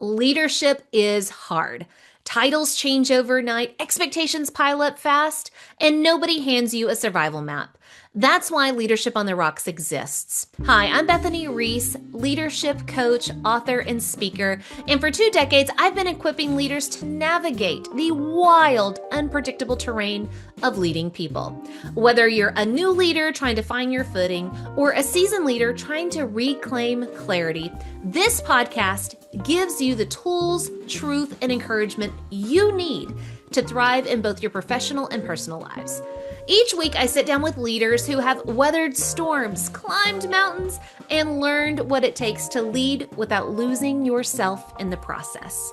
Leadership is hard. Titles change overnight, expectations pile up fast, and nobody hands you a survival map. That's why Leadership on the Rocks exists. Hi, I'm Bethany Reese, leadership coach, author, and speaker. And for 2 decades, I've been equipping leaders to navigate the wild, unpredictable terrain of leading people. Whether you're a new leader trying to find your footing or a seasoned leader trying to reclaim clarity, this podcast gives you the tools, truth, and encouragement you need to thrive in both your professional and personal lives. Each week, I sit down with leaders who have weathered storms, climbed mountains, and learned what it takes to lead without losing yourself in the process.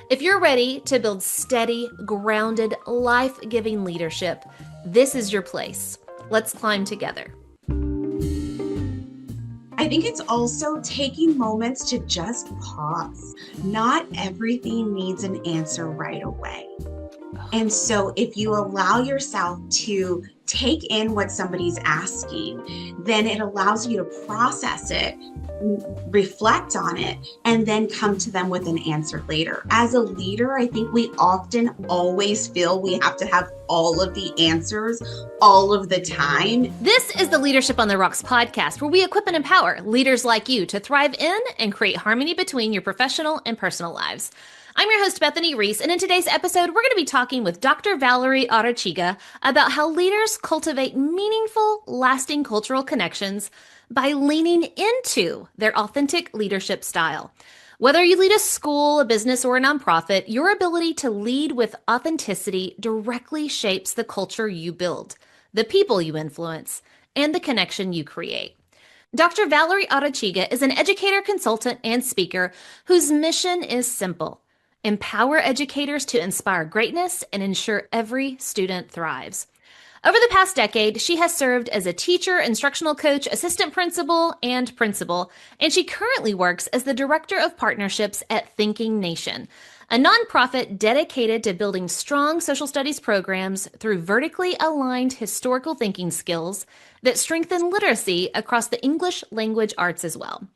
If you're ready to build steady, grounded, life-giving leadership, this is your place. Let's climb together. I think it's also taking moments to just pause. Not everything needs an answer right away. And so if you allow yourself to take in what somebody's asking, then it allows you to process it, reflect on it, and then come to them with an answer later. As a leader, I think we often always feel we have to have all of the answers all of the time. This is the Leadership on the Rocks podcast, where we equip and empower leaders like you to thrive in and create harmony between your professional and personal lives. I'm your host, Bethany Reese, and in today's episode, we're going to be talking with Dr. Valerie Arechiga about how leaders cultivate meaningful, lasting cultural connections by leaning into their authentic leadership style. Whether you lead a school, a business, or a nonprofit, your ability to lead with authenticity directly shapes the culture you build, the people you influence, and the connection you create. Dr. Valerie Arechiga is an educator, consultant, and speaker whose mission is simple: empower educators to inspire greatness and ensure every student thrives. Over the past decade, she has served as a teacher, instructional coach, assistant principal, and she currently works as the director of partnerships at Thinking Nation, a nonprofit dedicated to building strong social studies programs through vertically aligned historical thinking skills that strengthen literacy across the English language arts as well.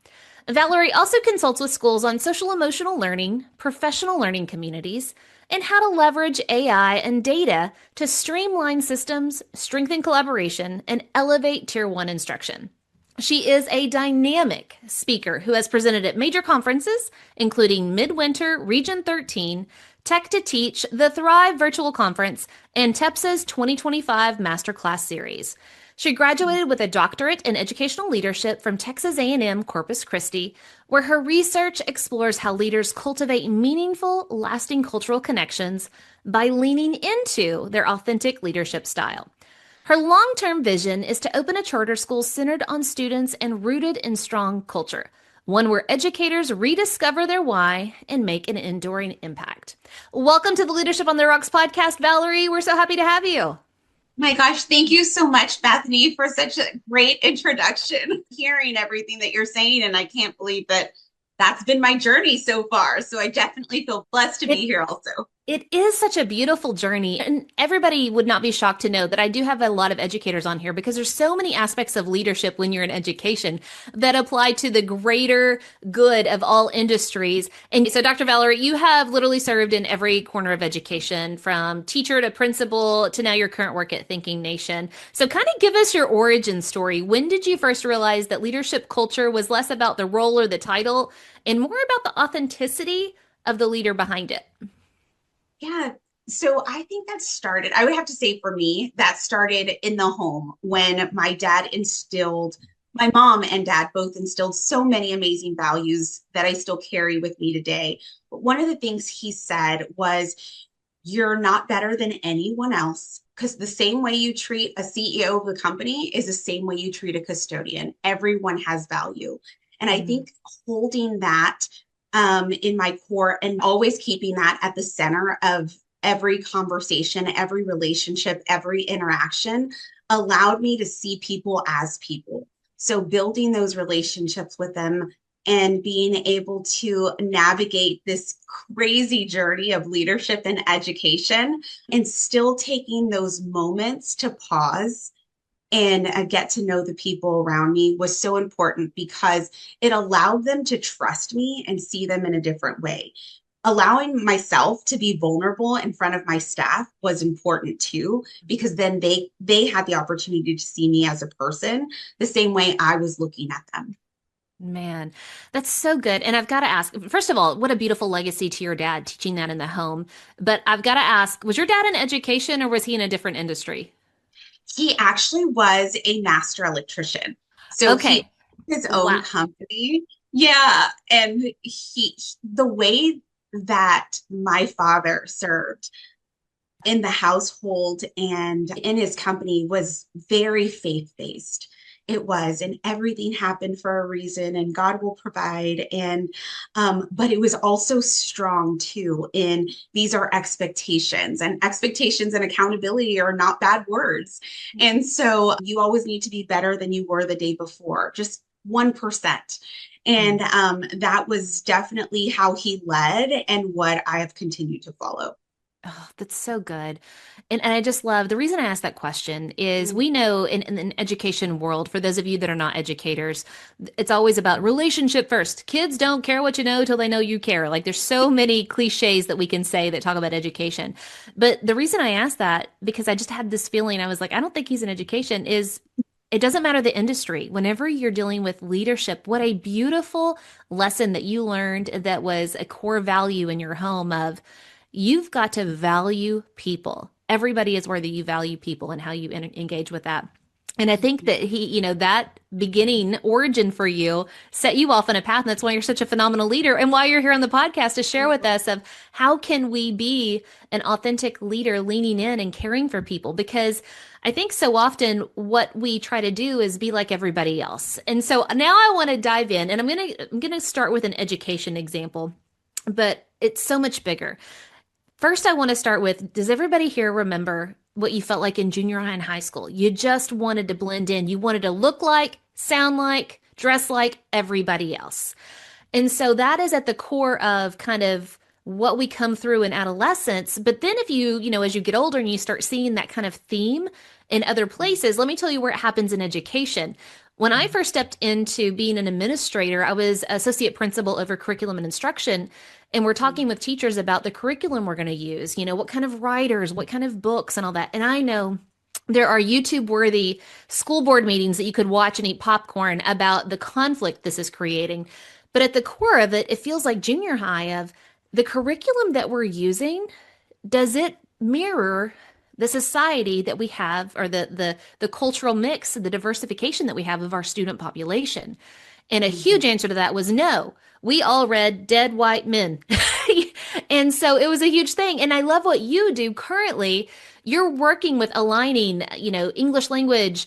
Valerie also consults with schools on social emotional learning, professional learning communities, and how to leverage AI and data to streamline systems, strengthen collaboration, and elevate Tier 1 instruction. She is a dynamic speaker who has presented at major conferences, including Midwinter Region 13, Tech to Teach, the Thrive Virtual Conference, and TEPSA's 2025 Masterclass Series. She graduated with a doctorate in educational leadership from Texas A&M Corpus Christi, where her research explores how leaders cultivate meaningful, lasting cultural connections by leaning into their authentic leadership style. Her long-term vision is to open a charter school centered on students and rooted in strong culture, one where educators rediscover their why and make an enduring impact. Welcome to the Leadership on the Rocks podcast, Valerie. We're so happy to have you. My gosh, thank you so much, Bethany, for such a great introduction. Hearing everything that you're saying, and I can't believe that that's been my journey so far. So I definitely feel blessed to be here also. It is such a beautiful journey, and everybody would not be shocked to know that I do have a lot of educators on here because there's so many aspects of leadership when you're in education that apply to the greater good of all industries. And so, Dr. Valerie, you have literally served in every corner of education, from teacher to principal to now your current work at Thinking Nation. So kind of give us your origin story. When did you first realize that leadership culture was less about the role or the title and more about the authenticity of the leader behind it? Yeah. So I think that started, I would have to say for me, that started in the home when my mom and dad both instilled so many amazing values that I still carry with me today. But one of the things he said was, you're not better than anyone else, because the same way you treat a CEO of a company is the same way you treat a custodian. Everyone has value. And I think holding that in my core and always keeping that at the center of every conversation, every relationship, every interaction allowed me to see people as people. So building those relationships with them and being able to navigate this crazy journey of leadership and education, and still taking those moments to pause and get to know the people around me was so important because it allowed them to trust me and see them in a different way. Allowing myself to be vulnerable in front of my staff was important too, because then they had the opportunity to see me as a person the same way I was looking at them. Man, that's so good. And I've got to ask, first of all, what a beautiful legacy to your dad teaching that in the home. But I've got to ask, was your dad in education or was he in a different industry? He actually was a master electrician. So he Okay. his own Wow. company. Yeah. And the way that my father served in the household and in his company was very faith-based. It was, and everything happened for a reason, and God will provide. And but it was also strong too. In these are expectations, and expectations and accountability are not bad words. And so you always need to be better than you were the day before, just 1%. And that was definitely how he led, and what I have continued to follow. Oh, that's so good. And I just love the reason I asked that question is Mm, we know in an education world, for those of you that are not educators, it's always about relationship first. Kids don't care what you know till they know you care. Like there's so many cliches that we can say that talk about education. But the reason I asked that, because I just had this feeling, I was like, I don't think he's in education, is it doesn't matter the industry. Whenever you're dealing with leadership, what a beautiful lesson that you learned that was a core value in your home of you've got to value people. Everybody is worthy. You value people and how you engage with that. And I think that that beginning origin for you set you off on a path. And that's why you're such a phenomenal leader. And why you're here on the podcast to share with us of how can we be an authentic leader leaning in and caring for people? Because I think so often what we try to do is be like everybody else. And so now I want to dive in and I'm gonna start with an education example, but it's so much bigger. First, I want to start with, does everybody here remember what you felt like in junior high and high school? You just wanted to blend in. You wanted to look like, sound like, dress like everybody else. And so that is at the core of kind of what we come through in adolescence. But then if as you get older and you start seeing that kind of theme in other places, let me tell you where it happens in education. When I first stepped into being an administrator, I was associate principal over curriculum and instruction. And we're talking with teachers about the curriculum we're going to use, what kind of writers, what kind of books, and all that. And I know there are YouTube worthy school board meetings that you could watch and eat popcorn about the conflict this is creating. But at the core of it, it feels like junior high of the curriculum that we're using, does it mirror the society that we have or the cultural mix, the diversification that we have of our student population? And a huge answer to that was no. We all read Dead White Men. And so it was a huge thing. And I love what you do currently. You're working with aligning, English language,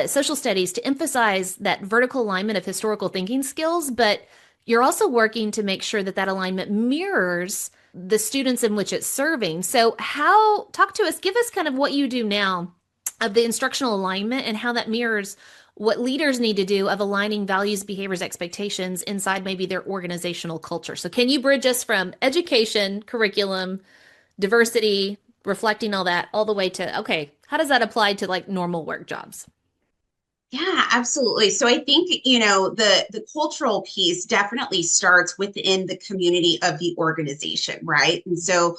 social studies to emphasize that vertical alignment of historical thinking skills, but you're also working to make sure that that alignment mirrors the students in which it's serving. So talk to us, give us kind of what you do now of the instructional alignment and how that mirrors what leaders need to do of aligning values, behaviors, expectations inside maybe their organizational culture. So can you bridge us from education, curriculum, diversity, reflecting all that, all the way to, okay, how does that apply to like normal work jobs? Yeah, absolutely. So I think, the cultural piece definitely starts within the community of the organization, right? And so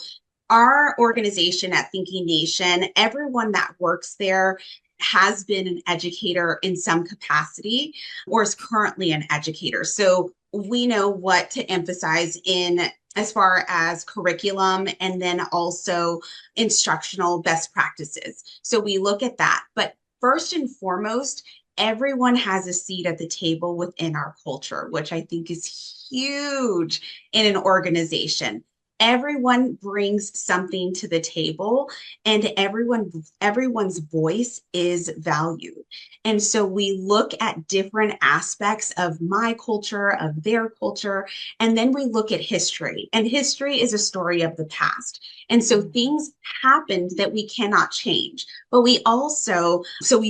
our organization at Thinking Nation, everyone that works there has been an educator in some capacity or is currently an educator. So we know what to emphasize in as far as curriculum and then also instructional best practices. So we look at that. But first and foremost, everyone has a seat at the table within our culture, which I think is huge in an organization. Everyone brings something to the table, and everyone's voice is valued. And so we look at different aspects of my culture, of their culture, and then we look at history. And history is a story of the past. And so things happened that we cannot change. But we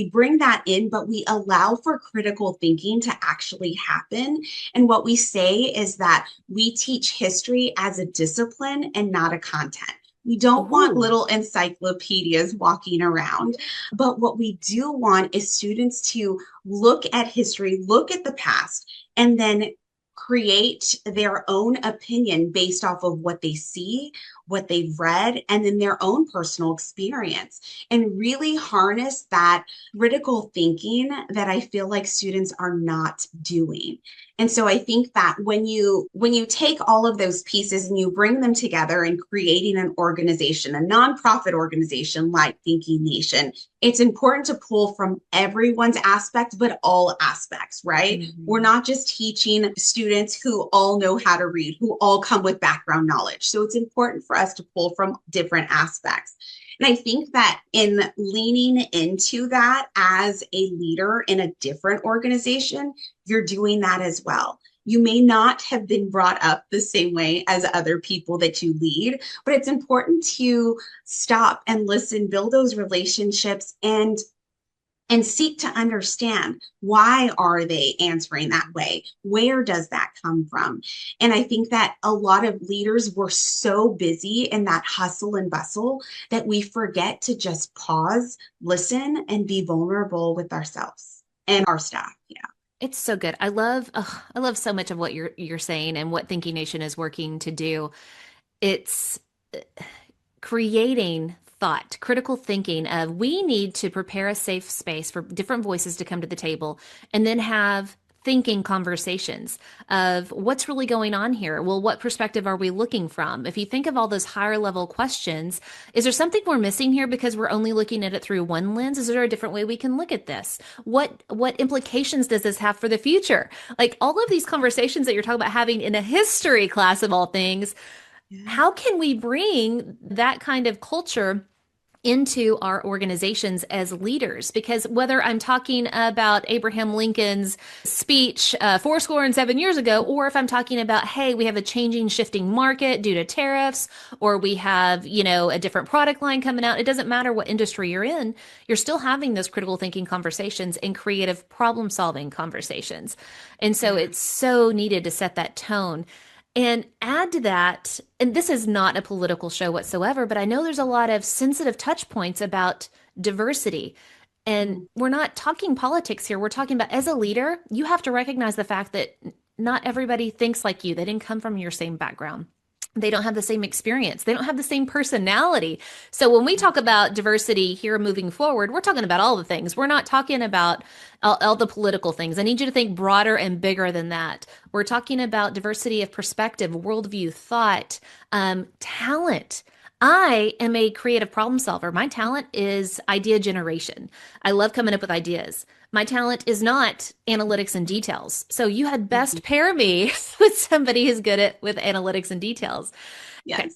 bring that in, but we allow for critical thinking to actually happen. And what we say is that we teach history as a discipline and not a content. We don't want Ooh. little encyclopedias walking around. But what we do want is students to look at history, look at the past, and then create their own opinion based off of what they see, what they've read, and then their own personal experience, and really harness that critical thinking that I feel like students are not doing. And so I think that when you take all of those pieces and you bring them together and creating an organization, a nonprofit organization like Thinking Nation, it's important to pull from everyone's aspect, but all aspects, right? We're Mhm. not just teaching students who all know how to read, who all come with background knowledge. So it's important for us to pull from different aspects. And I think that in leaning into that as a leader in a different organization, you're doing that as well. You may not have been brought up the same way as other people that you lead, but it's important to stop and listen, build those relationships, and seek to understand why are they answering that way, where does that come from. And I think that a lot of leaders were so busy in that hustle and bustle that we forget to just pause, listen, and be vulnerable with ourselves and our staff. Yeah. It's so good. I love so much of what you're saying and what Thinking Nation is working to do. It's creating thought, critical thinking of we need to prepare a safe space for different voices to come to the table and then have thinking conversations of what's really going on here. Well, what perspective are we looking from? If you think of all those higher level questions, is there something we're missing here because we're only looking at it through one lens? Is there a different way we can look at this? What implications does this have for the future? Like all of these conversations that you're talking about having in a history class of all things, Yeah. how can we bring that kind of culture into our organizations as leaders? Because whether I'm talking about Abraham Lincoln's speech 407 years ago, or if I'm talking about, hey, we have a changing, shifting market due to tariffs, or we have, a different product line coming out, it doesn't matter what industry you're in, you're still having those critical thinking conversations and creative problem solving conversations. And so Yeah. it's so needed to set that tone. And add to that, and this is not a political show whatsoever, but I know there's a lot of sensitive touch points about diversity. And Mm. we're not talking politics here. We're talking about as a leader, you have to recognize the fact that not everybody thinks like you. They didn't come from your same background. They don't have the same experience. They don't have the same personality. So when we talk about diversity here moving forward, we're talking about all the things. We're not talking about all the political things. I need you to think broader and bigger than that. We're talking about diversity of perspective, worldview, thought, talent. I am a creative problem solver. My talent is idea generation. I love coming up with ideas. My talent is not analytics and details. So you had Mhm. best pair me with somebody who's good at with analytics and details. Okay. Yes.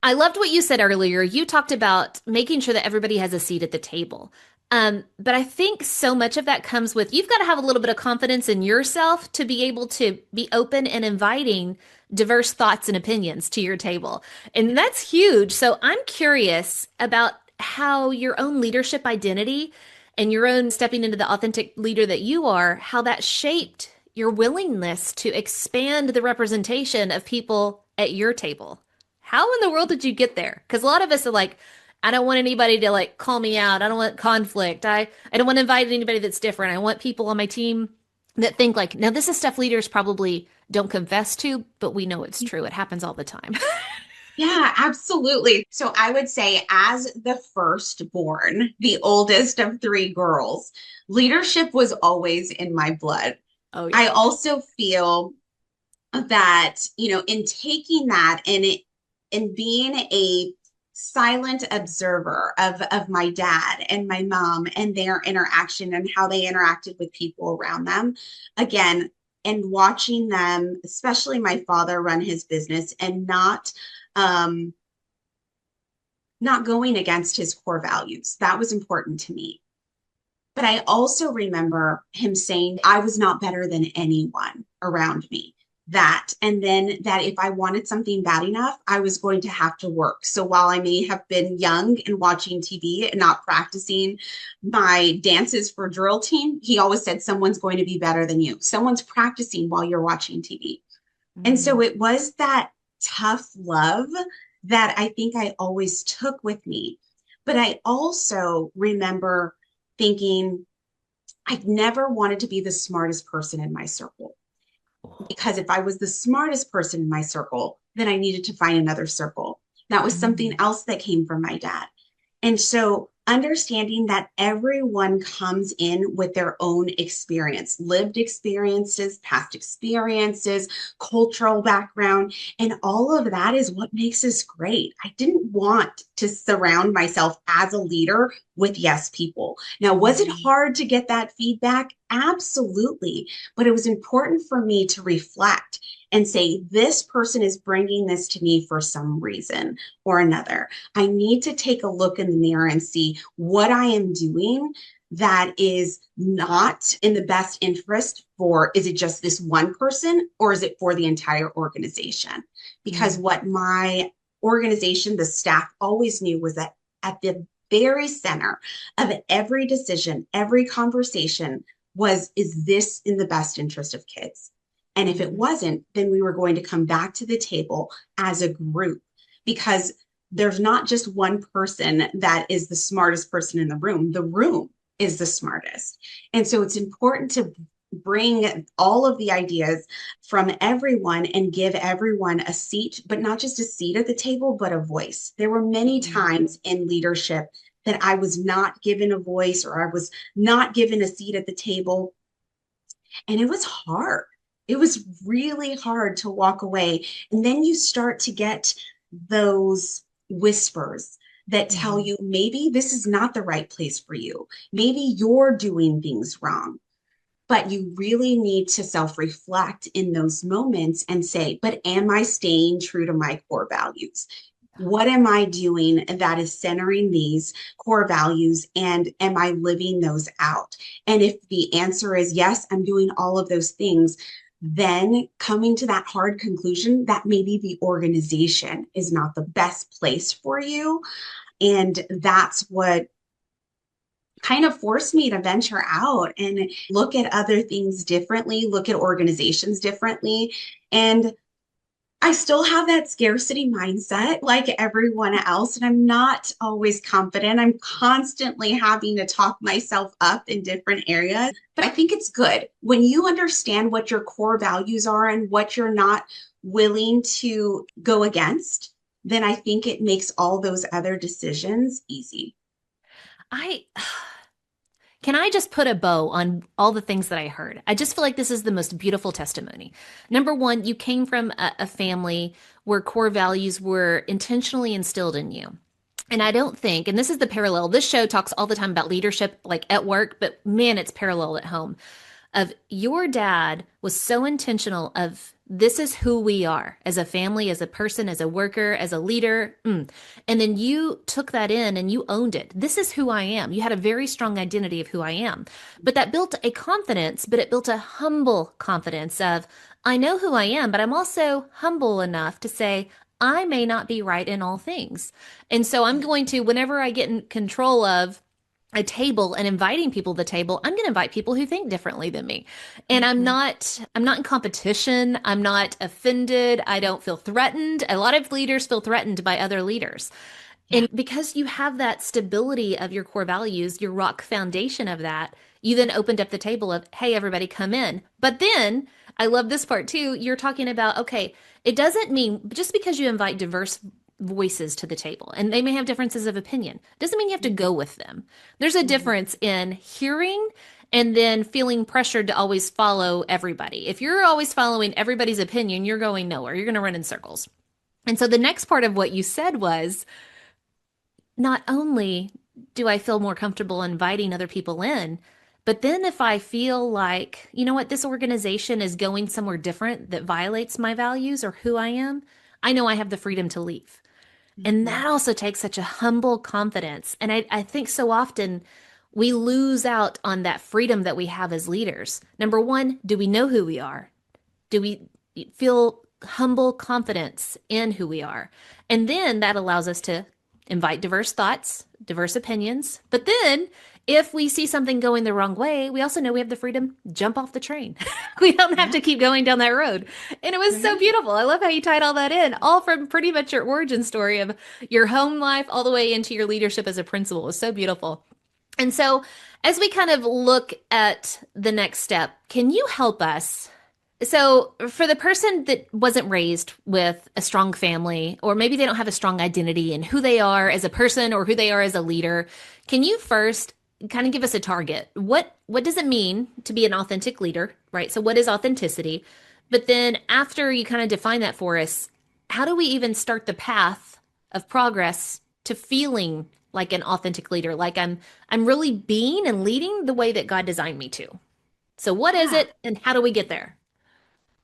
I loved what you said earlier. You talked about making sure that everybody has a seat at the table. But I think so much of that comes with you've got to have a little bit of confidence in yourself to be able to be open and inviting diverse thoughts and opinions to your table. And that's huge. So I'm curious about how your own leadership identity and your own stepping into the authentic leader that you are, how that shaped your willingness to expand the representation of people at your table. How in the world did you get there? Because a lot of us are like, I don't want anybody to like call me out. I don't want conflict. I don't want to invite anybody that's different. I want people on my team that think like, now this is stuff leaders probably don't confess to, but we know it's true. It happens all the time. Yeah, absolutely. So I would say, as the firstborn, the oldest of three girls, leadership was always in my blood. Oh I yeah. also feel that, in taking that and being a silent observer of my dad and my mom and their interaction and how they interacted with people around them, again, and watching them, especially my father, run his business and um, not going against his core values. That was important to me. But I also remember him saying I was not better than anyone around me. That, and then that if I wanted something bad enough, I was going to have to work. So while I may have been young and watching TV and not practicing my dances for drill team, he always said, someone's going to be better than you. Someone's practicing while you're watching TV. And so Mm. it was that tough love that I think I always took with me. But I also remember thinking, I've never wanted to be the smartest person in my circle because if I was the smartest person in my circle, then I needed to find another circle. That was something Mm. else that came from my dad. And so understanding that everyone comes in with their own experience, lived experiences, past experiences, cultural background, and all of that is what makes us great. I didn't want to surround myself as a leader with yes people. Now, was it Mhm. hard to get that feedback? Absolutely. But it was important for me to reflect and say, this person is bringing this to me for some reason or another. I need to take a look in the mirror and see what I am doing that is not in the best interest for, is it just this one person or is it for the entire organization? Because Mm. what my organization, the staff always knew was that at the very center of every decision, every conversation was, is this in the best interest of kids? And if it Mhm. wasn't, then we were going to come back to the table as a group because there's not just one person that is the smartest person in the room. The room is the smartest. And so it's important to bring all of the ideas from everyone and give everyone a seat, but not just a seat at the table, but a voice. There were many Mhm. times in leadership that I was not given a voice or I was not given a seat at the table. And it was hard. It was really hard to walk away. And then you start to get those whispers that tell Mhm. you maybe this is not the right place for you. Maybe you're doing things wrong. But you really need to self reflect in those moments and say, but am I staying true to my core values? What am I doing that is centering these core values and am I living those out? And if the answer is yes, I'm doing all of those things, then coming to that hard conclusion that maybe the organization is not the best place for you. And that's what kind of forced me to venture out and look at other things differently, look at organizations differently. And I still have that scarcity mindset like everyone else, and I'm not always confident. I'm constantly having to talk myself up in different areas, but I think it's good when you understand what your core values are and what you're not willing to go against. Then I think it makes all those other decisions easy. I Can I just put a bow on all the things that I heard? I just feel like this is the most beautiful testimony. Number one, you came from a family where core values were intentionally instilled in you. And I don't think, and this is the parallel, this show talks all the time about leadership, like at work, but man, it's parallel at home of your dad was so intentional of this is who we are as a family, as a person, as a worker, as a leader. And then you took that in and you owned it. This is who I am. You had a very strong identity of who I am. But that built a confidence, but it built a humble confidence of, I know who I am, but I'm also humble enough to say, I may not be right in all things. And so I'm going to, whenever I get in control of a table and inviting people to the table, I'm going to invite people who think differently than me. And Mhm. I'm not in competition. I'm not offended. I don't feel threatened. A lot of leaders feel threatened by other leaders. Yeah. And because you have that stability of your core values, your rock foundation of that, you then opened up the table of, hey, everybody come in. But then I love this part too. You're talking about, okay, it doesn't mean just because you invite diverse voices to the table and they may have differences of opinion, doesn't mean you have to go with them. There's a Mhm. difference in hearing and then feeling pressured to always follow everybody. If you're always following everybody's opinion, you're going nowhere. You're going to run in circles. And so the next part of what you said was, not only do I feel more comfortable inviting other people in, but then if I feel like, you know what, this organization is going somewhere different that violates my values or who I am, I know I have the freedom to leave. And Mhm. that also takes such a humble confidence. And I think so often we lose out on that freedom that we have as leaders. Number one, do we know who we are? Do we feel humble confidence in who we are? And then that allows us to invite diverse thoughts, diverse opinions. But then if we see something going the wrong way, we also know we have the freedom to jump off the train. We don't have Yeah, to keep going down that road. And it was so right. beautiful. I love how you tied all that in, all from pretty much your origin story of your home life all the way into your leadership as a principal. It was so beautiful. And so, as we kind of look at the next step, can you help us? So, for the person that wasn't raised with a strong family, or maybe they don't have a strong identity in who they are as a person or who they are as a leader, can you first kind of give us a target? What does it mean to be an authentic leader, right? So, what is authenticity? But then, after you kind of define that for us, how do we even start the path of progress to feeling like an authentic leader, like I'm really being and leading the way that God designed me to? So, what is Yeah. it, and how do we get there?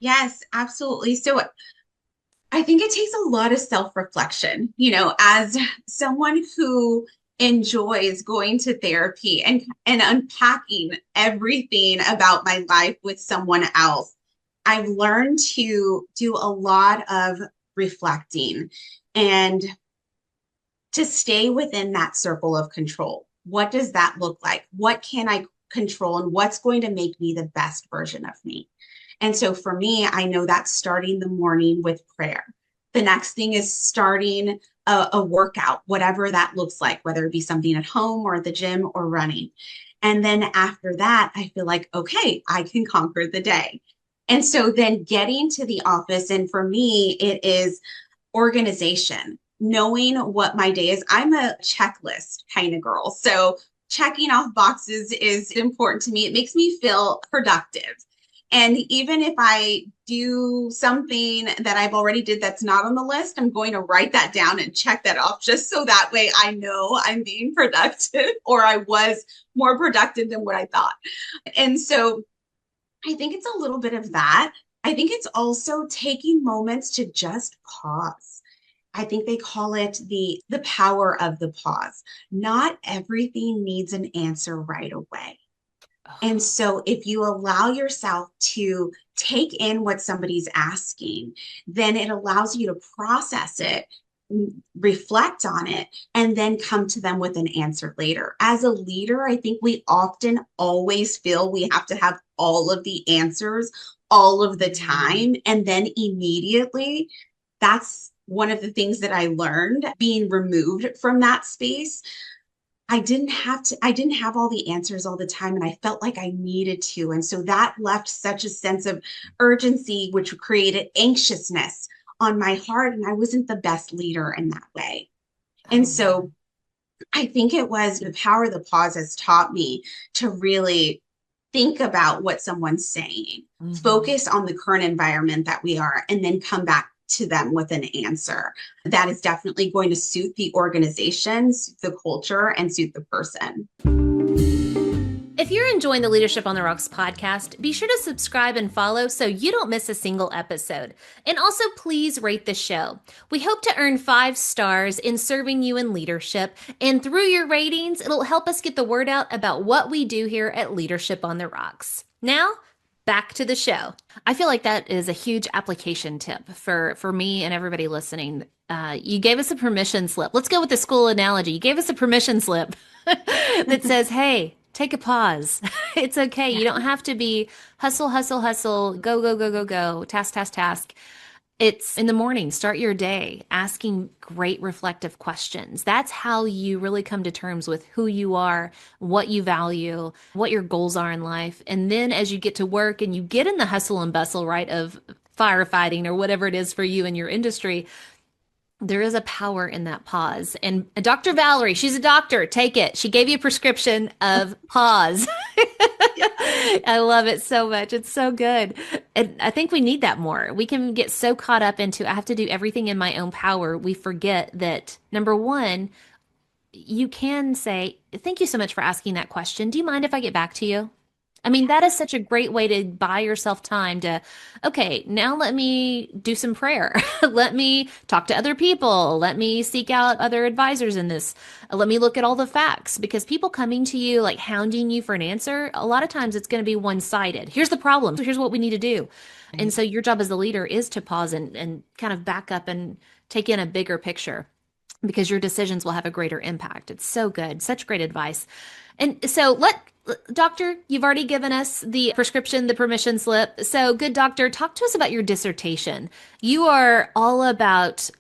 Yes, absolutely. So I think it takes a lot of self-reflection, as someone who enjoys going to therapy and unpacking everything about my life with someone else. I've learned to do a lot of reflecting and to stay within that circle of control. What does that look like? What can I control and what's going to make me the best version of me? And so for me, I know that's starting the morning with prayer. The next thing is starting a workout, whatever that looks like, whether it be something at home or at the gym or running. And then after that, I feel like, okay, I can conquer the day. And so then getting to the office, and for me, it is organization, knowing what my day is. I'm a checklist kind of girl. So checking off boxes is important to me. It makes me feel productive. And even if I do something that I've already did that's not on the list, I'm going to write that down and check that off just so that way I know I'm being productive or I was more productive than what I thought. And so I think it's a little bit of that. I think it's also taking moments to just pause. I think they call it the power of the pause. Not everything needs an answer right away. And Oh, so if you allow yourself to take in what somebody's asking, then it allows you to process it, reflect on it, and then come to them with an answer later. As a leader, I think we often always feel we have to have all of the answers all of the time. And then immediately, that's one of the things that I learned being removed from that space. I didn't have all the answers all the time, and I felt like I needed to. And so that left such a sense of urgency, which created anxiousness on my heart. And I wasn't the best leader in that way. And oh man. so I think it was the power of the pause has taught me to really think about what someone's saying, Hmm. focus on the current environment that we are, and then come back to them with an answer that is definitely going to suit the organization, suit the culture, and suit the person. If you're enjoying the Leadership on the Rocks podcast, be sure to subscribe and follow so you don't miss a single episode. And also, please rate the show. We hope to earn 5 stars in serving you in leadership. And through your ratings, it'll help us get the word out about what we do here at Leadership on the Rocks. Now, back to the show. I feel like that is a huge application tip for me and everybody listening. You gave us a permission slip. Let's go with the school analogy. You gave us a permission slip that says, hey, take a pause. It's okay. You don't have to be hustle, hustle, hustle, go, go, go, go, go, task, task, task. It's in the morning, start your day asking great reflective questions. That's how you really come to terms with who you are, what you value, what your goals are in life. And then as you get to work and you get in the hustle and bustle, right, of firefighting or whatever it is for you in your industry, there is a power in that pause. And Dr. Valerie, she's a doctor. Take it. She gave you a prescription of pause. Yes. I love it so much. It's so good. And I think we need that more. We can get so caught up into, I have to do everything in my own power. We forget that number one, you can say, thank you so much for asking that question. Do you mind if I get back to you? I mean, that is such a great way to buy yourself time to, okay, now let me do some prayer. Let me talk to other people. Let me seek out other advisors in this. Let me look at all the facts because people coming to you, like hounding you for an answer, a lot of times it's going to be one-sided. Here's the problem. So here's what we need to do. And Right. so your job as the leader is to pause and kind of back up and take in a bigger picture. because your decisions will have a greater impact. It's so good. Such great advice. And so doctor, you've already given us the prescription, the permission slip. So good doctor, talk to us about your dissertation. You are all about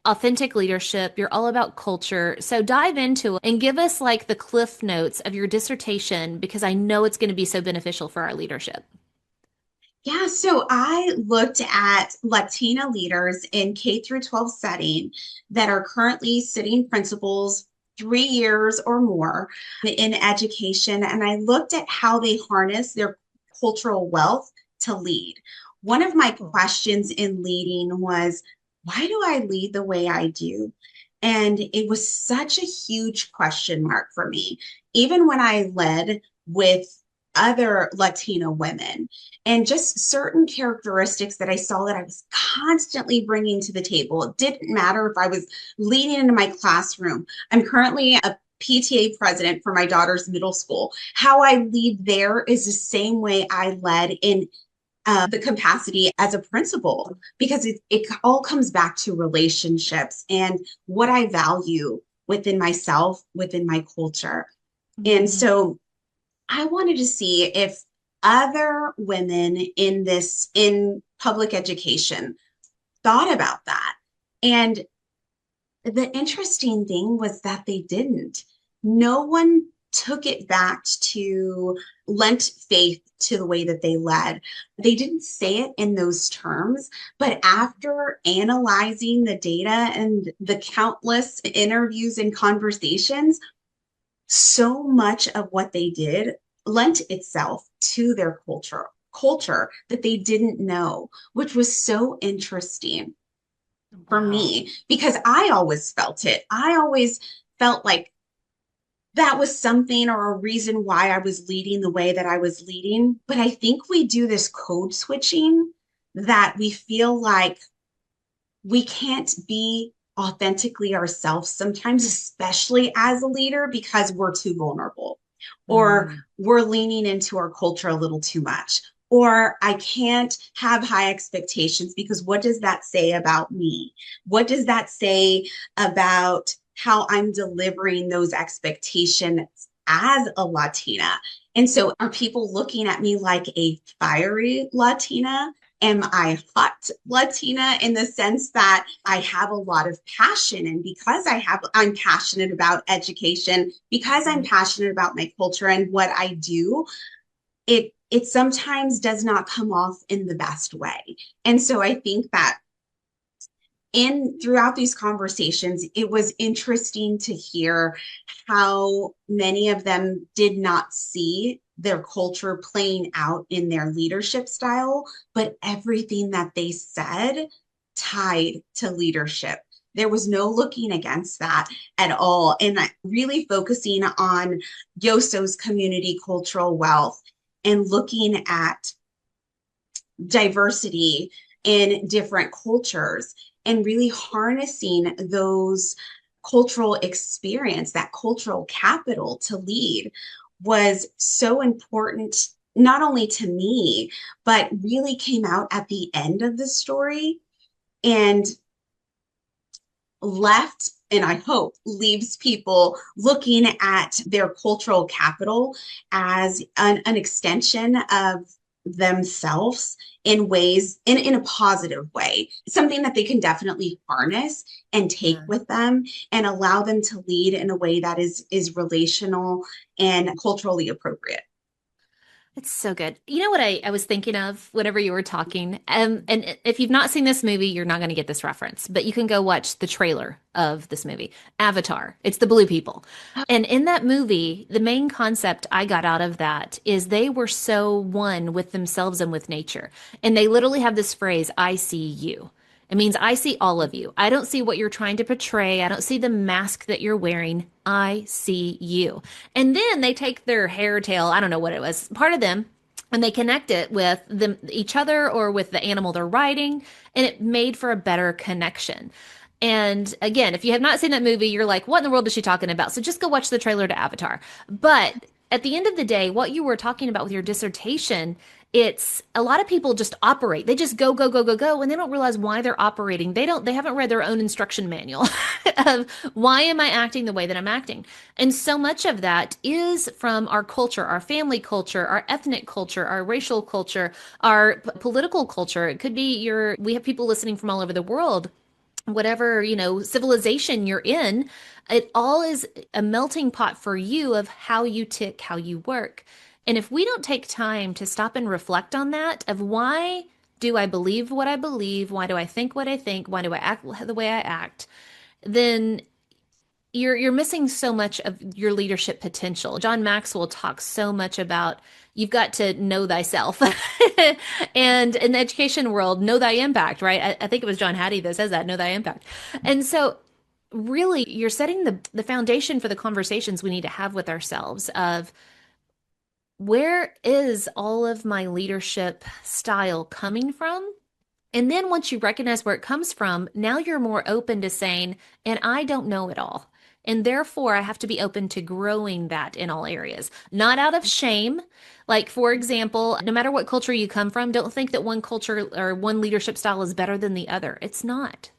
authentic leadership. You're all about culture. So dive into it and give us like the cliff notes of your dissertation because I know it's going to be so beneficial for our leadership. Yeah, so I looked at Latina leaders in K through 12 setting that are currently sitting principals 3 years or more in education, and I looked at how they harness their cultural wealth to lead. One of my questions in leading was, why do I lead the way I do? And it was such a huge question mark for me, even when I led with other Latina women and just certain characteristics that I saw that I was constantly bringing to the table. It didn't matter if I was leading into my classroom. I'm currently a PTA president for my daughter's middle school. How I lead there is the same way I led in the capacity as a principal, because it all comes back to relationships and what I value within myself, within my culture. And Mhm. so I wanted to see if other women in public education thought about that. And the interesting thing was that they didn't. No one took it back to lent faith to the way that they led. They didn't say it in those terms, but after analyzing the data and the countless interviews and conversations, so much of what they did lent itself to their culture that they didn't know, which was so interesting for Wow. me because I always felt it. I always felt like that was something or a reason why I was leading the way that I was leading. But I think we do this code switching that we feel like we can't be authentically ourselves sometimes, especially as a leader, because we're too vulnerable or Mm. we're leaning into our culture a little too much. Or I can't have high expectations because what does that say about me? What does that say about how I'm delivering those expectations as a Latina? And so are people looking at me like a fiery Latina? Am I hot Latina in the sense that I have a lot of passion? And because I'm passionate about education, because I'm passionate about my culture and what I do, it sometimes does not come off in the best way. And so I think that in throughout these conversations, it was interesting to hear how many of them did not see their culture playing out in their leadership style, but everything that they said tied to leadership. There was no looking against that at all. And really focusing on Yoso's community cultural wealth and looking at diversity in different cultures and really harnessing those cultural experience, that cultural capital to lead was so important, not only to me, but really came out at the end of the story and left, and I hope leaves people looking at their cultural capital as an extension of themselves in ways in a positive way, something that they can definitely harness and take Yeah. with them and allow them to lead in a way that is relational and culturally appropriate. It's so good. You know what I was thinking of whenever you were talking? And if you've not seen this movie, you're not going to get this reference, but you can go watch the trailer of this movie, Avatar. It's the blue people. And in that movie, the main concept I got out of that is they were so one with themselves and with nature. And they literally have this phrase, I see you. It means I see all of you. I don't see what you're trying to portray. I don't see the mask that you're wearing. I see you. And then they take their hair tail, I don't know what it was, part of them, and they connect it with them, each other or with the animal they're riding, and it made for a better connection. And again, if you have not seen that movie, you're like, what in the world is she talking about? So just go watch the trailer to Avatar. But at the end of the day, what you were talking about with your dissertation it's a lot of people just operate. They just go, go, go, go, go, and they don't realize why they're operating. They haven't read their own instruction manual of why am I acting the way that I'm acting. And so much of that is from our culture, our family culture, our ethnic culture, our racial culture, our political culture. It could be we have people listening from all over the world, whatever, civilization you're in, it all is a melting pot for you of how you tick, how you work. And if we don't take time to stop and reflect on that, of why do I believe what I believe? Why do I think what I think? Why do I act the way I act? Then you're missing so much of your leadership potential. John Maxwell talks so much about you've got to know thyself. And in the education world, know thy impact, right? I think it was John Hattie that says that, know thy impact. And so really you're setting the foundation for the conversations we need to have with ourselves of where is all of my leadership style coming from? And then once you recognize where it comes from, now you're more open to saying, and I don't know it all. And therefore, I have to be open to growing that in all areas, not out of shame. Like, for example, no matter what culture you come from, don't think that one culture or one leadership style is better than the other. It's not.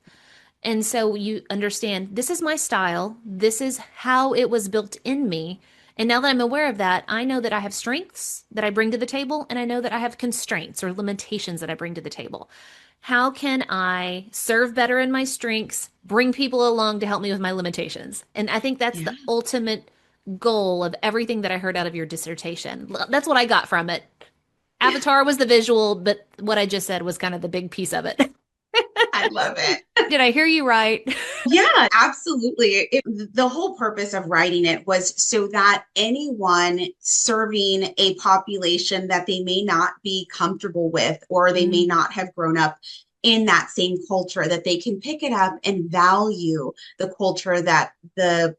And so you understand this is my style, this is how it was built in me. And now that I'm aware of that, I know that I have strengths that I bring to the table, and I know that I have constraints or limitations that I bring to the table. How can I serve better in my strengths, bring people along to help me with my limitations? And I think that's Yeah. the ultimate goal of everything that I heard out of your dissertation. That's what I got from it. Avatar was the visual, but what I just said was kind of the big piece of it. I love it. Did I hear you right? Yeah, absolutely. The whole purpose of writing it was so that anyone serving a population that they may not be comfortable with, or they may Mm, not have grown up in that same culture, that they can pick it up and value the culture that the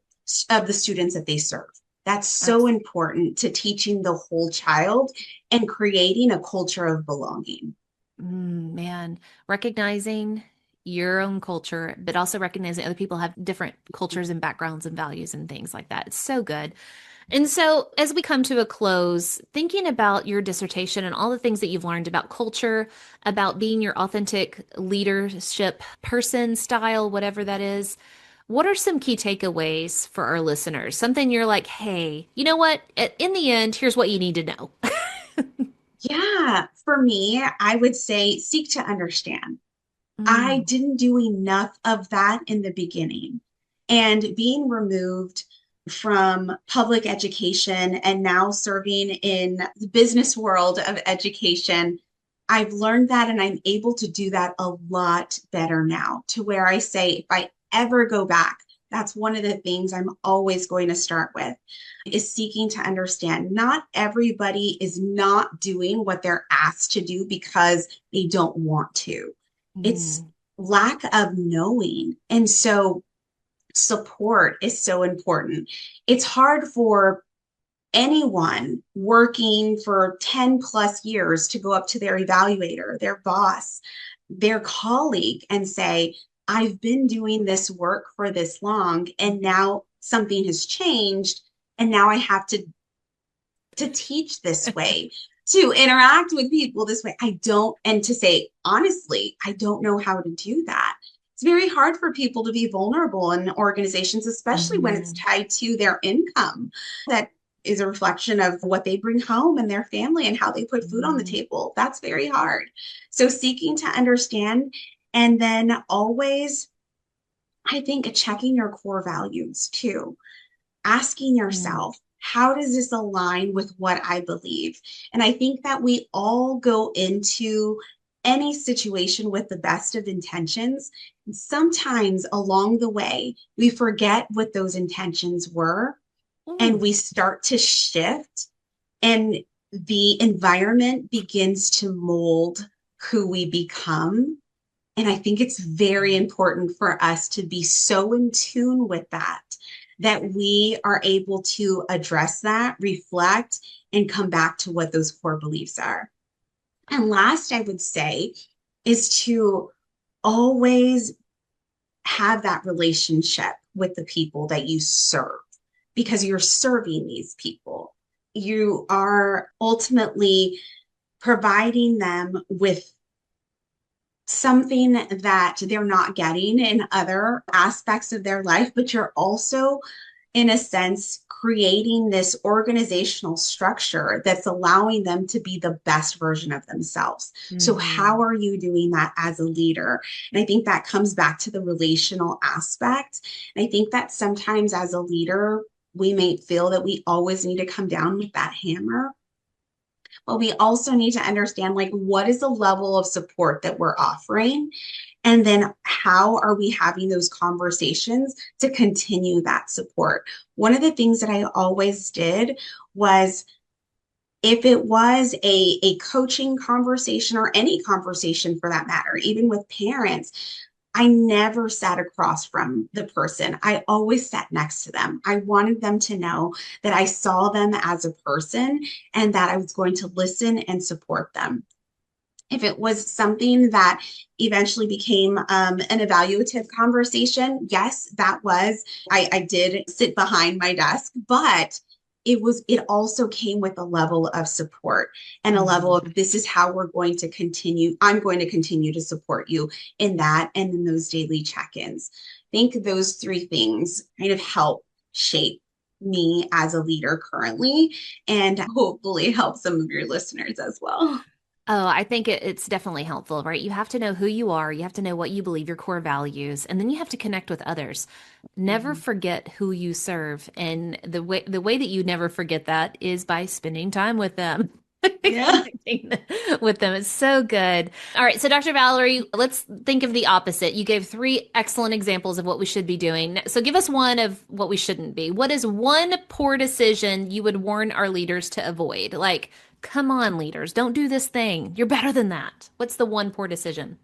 of the students that they serve. That's so abs- important to teaching the whole child and creating a culture of belonging. man, recognizing your own culture, but also recognizing other people have different cultures and backgrounds and values and things like that. It's so good. And so, as we come to a close, thinking about your dissertation and all the things that you've learned about culture, about being your authentic leadership person, style, whatever that is, what are some key takeaways for our listeners? Something you're like, hey, you know what? In the end, here's what you need to know. Yeah, for me, I would say seek to understand. I Mm, didn't do enough of that in the beginning. And being removed from public education and now serving in the business world of education, I've learned that and I'm able to do that a lot better now, to where I say, if I ever go back, that's one of the things I'm always going to start with is seeking to understand. Not everybody is not doing what they're asked to do because they don't want to. It's mm, lack of knowing. And so support is so important. It's hard for anyone working for 10 plus years to go up to their evaluator, their boss, their colleague, and say, I've been doing this work for this long, and now something has changed, and now I have to teach this way, to interact with people this way. I don't, and to say, honestly, I don't know how to do that. It's very hard for people to be vulnerable in organizations, especially when it's mhm, tied to their income. That is a reflection of what they bring home and their family and how they put food on the mm, table. That's very hard. So, seeking to understand, and then always, I think, checking your core values too, asking mm, yourself, how does this align with what I believe? And I think that we all go into any situation with the best of intentions. And sometimes along the way, we forget what those intentions were and ooh, we start to shift, and the environment begins to mold who we become. And I think it's very important for us to be so in tune with that, that we are able to address that, reflect, and come back to what those core beliefs are. And last, I would say, is to always have that relationship with the people that you serve, because you're serving these people. You are ultimately providing them with something that they're not getting in other aspects of their life, but you're also, in a sense, creating this organizational structure that's allowing them to be the best version of themselves. So, how are you doing that as a leader? And I think that comes back to the relational aspect. And I think that sometimes as a leader, we may feel that we always need to come down with that hammer. But we also need to understand, like, what is the level of support that we're offering? And then how are we having those conversations to continue that support? One of the things that I always did was, if it was a coaching conversation or any conversation for that matter, even with parents, I never sat across from the person. I always sat next to them. I wanted them to know that I saw them as a person and that I was going to listen and support them. If it was something that eventually became an evaluative conversation, yes, I did sit behind my desk, but it also came with a level of support and a level of, this is how we're going to continue. I'm going to continue to support you in that and in those daily check-ins. I think those three things kind of help shape me as a leader currently, and hopefully help some of your listeners as well. Oh, I think it's definitely helpful, right? You have to know who you are, you have to know what you believe, your core values, and then you have to connect with others. Never forget who you serve, and the way that you never forget that is by spending time with them. Yeah. Connecting with them. It's so good. All right, so Dr. Valerie, let's think of the opposite. You gave three excellent examples of what we should be doing. So give us one of what we shouldn't be. What is one poor decision you would warn our leaders to avoid? Like, come on, leaders, don't do this thing. You're better than that. What's the one poor decision?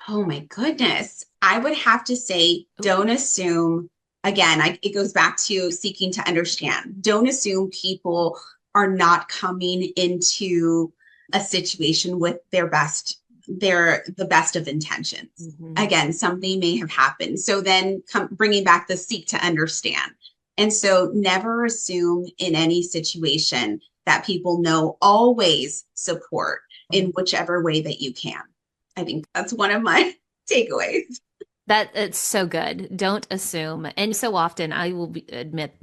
Oh my goodness. I would have to say, don't assume, again, it goes back to seeking to understand. Don't assume people are not coming into a situation with the best of intentions. Again, something may have happened. So then bringing back the seek to understand. And so never assume in any situation that people know, always support in whichever way that you can. I think that's one of my takeaways. That it's so good. Don't assume. And so often I will admit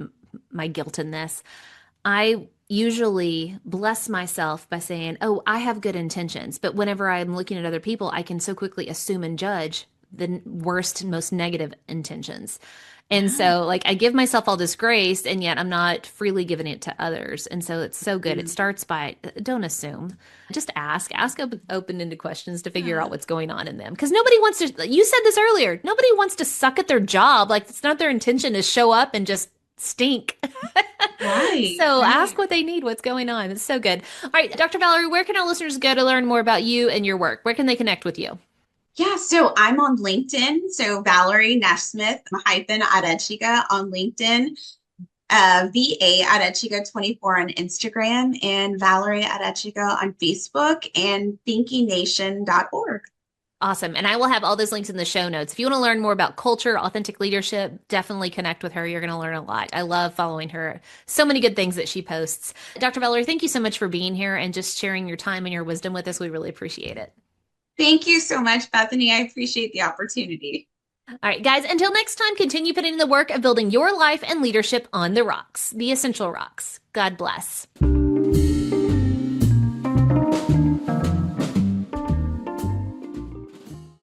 my guilt in this. I usually bless myself by saying, "Oh, I have good intentions." But whenever I'm looking at other people, I can so quickly assume and judge the worst and most negative intentions. And so, like, I give myself all this grace, and yet I'm not freely giving it to others. And so it's so good. It starts by don't assume, just ask open-ended questions to figure out what's going on in them. Because nobody wants to, you said this earlier, nobody wants to suck at their job. Like, it's not their intention to show up and just stink. Right. So ask what they need, what's going on. It's so good. All right, Dr. Valerie, where can our listeners go to learn more about you and your work? Where can they connect with you? Yeah, so I'm on LinkedIn. So Valerie Nashsmith Arechiga on LinkedIn, VA Arechiga 24 on Instagram, and Valerie Arechiga on Facebook, and thinkingnation.org. Awesome. And I will have all those links in the show notes. If you want to learn more about culture, authentic leadership, definitely connect with her. You're going to learn a lot. I love following her. So many good things that she posts. Dr. Valerie, thank you so much for being here and just sharing your time and your wisdom with us. We really appreciate it. Thank you so much, Bethany. I appreciate the opportunity. All right, guys, until next time, continue putting in the work of building your life and leadership on the rocks, the essential rocks. God bless.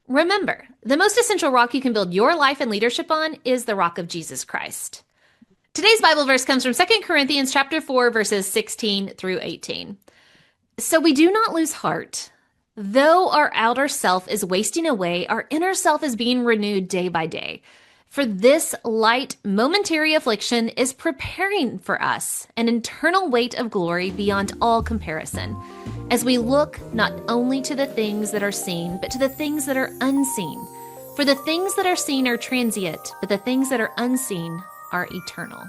Remember, the most essential rock you can build your life and leadership on is the rock of Jesus Christ. Today's Bible verse comes from 2 Corinthians chapter 4, verses 16 through 18. So we do not lose heart. Though our outer self is wasting away, our inner self is being renewed day by day. For this light, momentary affliction is preparing for us an eternal weight of glory beyond all comparison, as we look not only to the things that are seen, but to the things that are unseen. For the things that are seen are transient, but the things that are unseen are eternal.